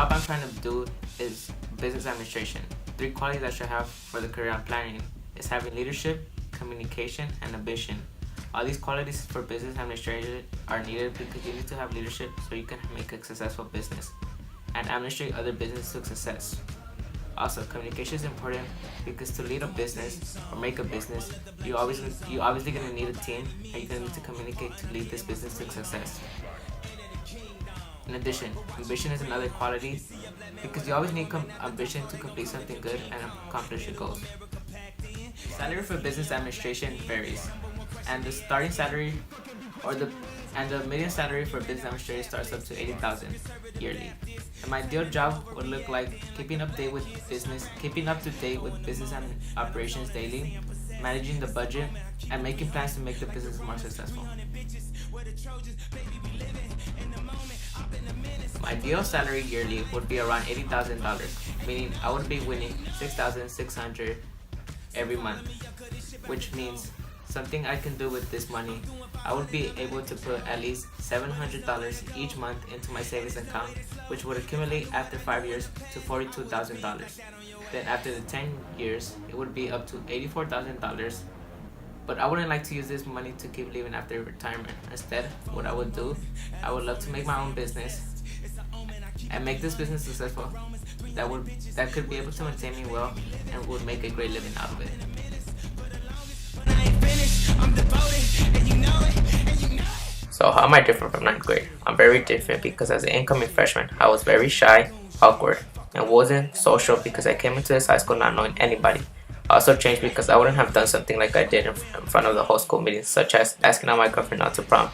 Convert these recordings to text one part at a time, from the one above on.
job I'm trying to do is business administration. 3 qualities I should have for the career I'm planning is having leadership, communication, and ambition. All these qualities for business administration are needed because you need to have leadership so you can make a successful business and administrate other business to success. Also, communication is important because to lead a business or make a business, you obviously gonna need a team, and you're gonna need to communicate to lead this business to success. In addition, ambition is another quality because you always need ambition to complete something good and accomplish your goals. Salary for business administration varies, and the starting salary and the median salary for business administration starts up to $80,000 yearly. And my ideal job would look like keeping up to date with business and operations daily, managing the budget, and making plans to make the business more successful. My ideal salary yearly would be around $80,000, meaning I would be winning $6,600 every month, which means something I can do with this money. I would be able to put at least $700 each month into my savings account, which would accumulate after 5 years to $42,000. Then after the 10 years, it would be up to $84,000. But I wouldn't like to use this money to keep living after retirement. Instead, what I would do, I would love to make my own business and make this business successful that could be able to maintain me well and would make a great living out of it. So how am I different from 9th grade? I'm very different because as an incoming freshman, I was very shy, awkward, and wasn't social because I came into this high school not knowing anybody. I also changed because I wouldn't have done something like I did in front of the whole school meeting, such as asking out my girlfriend out to prom,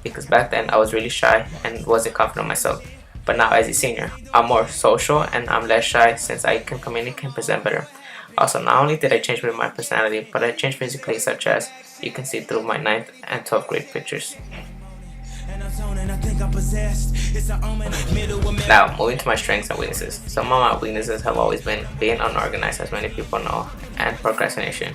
because back then I was really shy and wasn't confident in myself. But now as a senior, I'm more social and I'm less shy since I can communicate and present better. Also, not only did I change with my personality, but I changed physically, such as you can see through my 9th and 12th grade pictures. Now, moving to my strengths and weaknesses. Some of my weaknesses have always been being unorganized, as many people know, and procrastination.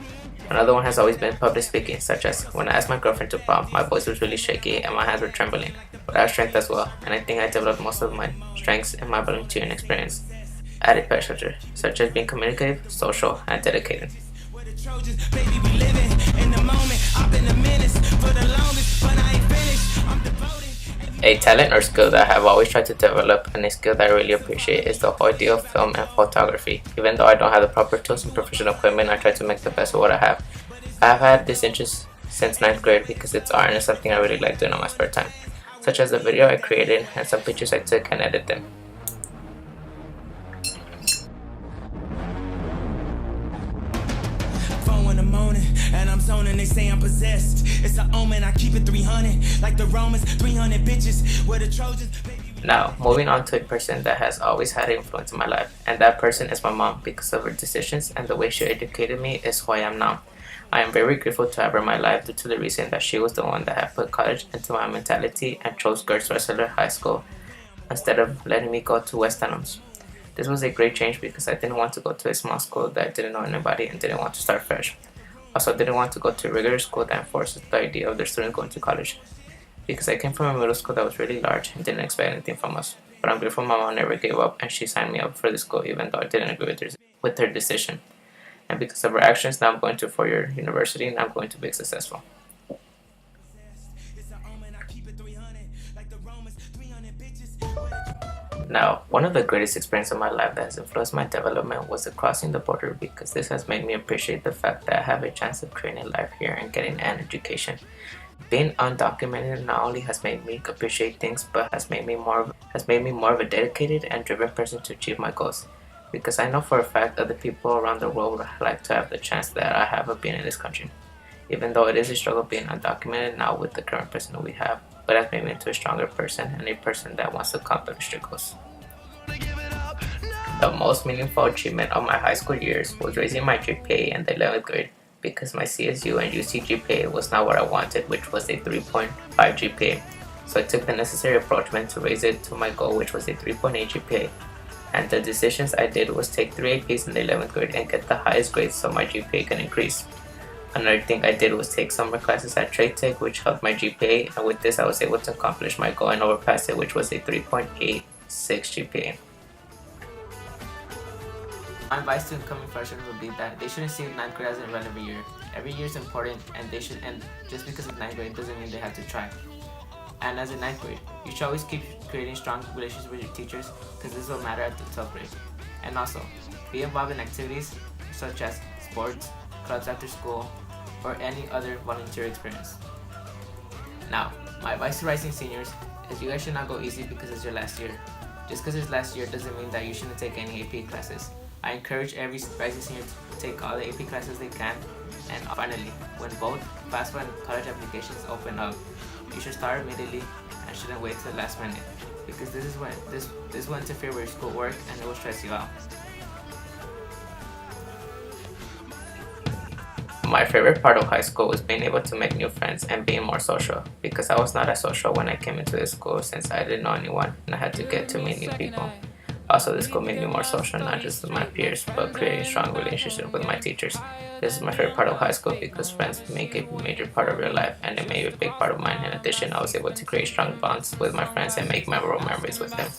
Another one has always been public speaking, such as when I asked my girlfriend to prom, my voice was really shaky and my hands were trembling. But I have strength as well, and I think I developed most of my strengths in my volunteering experience. Added pressure, such as being communicative, social, and dedicated. A talent or skill that I have always tried to develop, and a skill that I really appreciate, is the whole idea of film and photography. Even though I don't have the proper tools and professional equipment, I try to make the best of what I have. I have had this interest since 9th grade because it's art and it's something I really like doing on my spare time, such as the video I created and some pictures I took and edited them. And I'm zoning, they say I'm possessed. It's an omen, I keep it 300 like the Romans, 300 bitches where the Trojans. Now, moving on to a person that has always had an influence in my life, and that person is my mom. Because of her decisions and the way she educated me is who I am now. I am very grateful to have her in my life due to the reason that she was the one that had put college into my mentality and chose Girls Wrestler High School instead of letting me go to West Adams. This was a great change because I didn't want to go to a small school that didn't know anybody and didn't want to start fresh. Also, didn't want to go to a regular school that enforces the idea of their students going to college, because I came from a middle school that was really large and didn't expect anything from us. But I'm grateful my mom never gave up and she signed me up for the school even though I didn't agree with her decision. And because of her actions, now I'm going to a 4-year university and I'm going to be successful. Now, one of the greatest experiences of my life that has influenced my development was the crossing the border, because this has made me appreciate the fact that I have a chance of creating a life here and getting an education. Being undocumented not only has made me appreciate things, but has made me more of a dedicated and driven person to achieve my goals. Because I know for a fact other people around the world would like to have the chance that I have of being in this country. Even though it is a struggle being undocumented now with the current person that we have, but has made me into a stronger person and a person that wants to accomplish their goals. The most meaningful achievement of my high school years was raising my GPA in the 11th grade, because my CSU and UC GPA was not what I wanted, which was a 3.5 GPA. So I took the necessary approachment to raise it to my goal, which was a 3.8 GPA. And the decisions I did was take 3 APs in the 11th grade and get the highest grades so my GPA can increase. Another thing I did was take summer classes at Trade Tech, which helped my GPA, and with this I was able to accomplish my goal and overpass it, which was a 3.86 GPA. My advice to incoming freshmen would be that they shouldn't see ninth grade as an irrelevant year. Every year is important, and just because of ninth grade doesn't mean they have to try. And as a ninth grade, you should always keep creating strong relationships with your teachers because this will matter at the 12th grade. And also, be involved in activities such as sports, clubs after school, or any other volunteer experience. Now, my advice to rising seniors is you guys should not go easy because it's your last year. Just because it's last year doesn't mean that you shouldn't take any AP classes. I encourage every rising senior to take all the AP classes they can. And finally, when both FAFSA and college applications open up, you should start immediately and shouldn't wait till the last minute, because this will interfere with your schoolwork and it will stress you out. My favorite part of high school was being able to make new friends and being more social, because I was not as social when I came into this school since I didn't know anyone and I had to get to meet new people. Also, this school made me more social, not just with my peers, but creating strong relationships with my teachers. This is my favorite part of high school because friends make a major part of your life, and it made a big part of mine. In addition, I was able to create strong bonds with my friends and make memorable memories with them.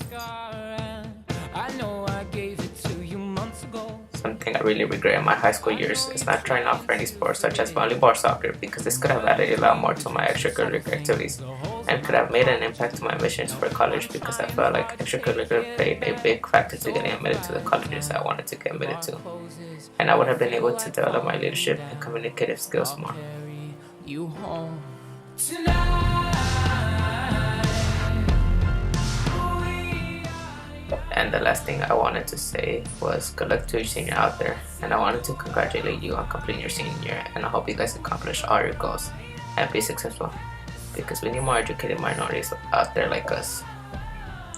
Something I really regret in my high school years is not trying out for any sports such as volleyball or soccer, because this could have added a lot more to my extracurricular activities and could have made an impact to my admissions for college, because I felt like extracurricular played a big factor to getting admitted to the colleges I wanted to get admitted to, and I would have been able to develop my leadership and communicative skills more. And the last thing I wanted to say was good luck to each senior out there, and I wanted to congratulate you on completing your senior year, and I hope you guys accomplish all your goals and be successful, because we need more educated minorities out there like us.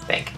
Thank you.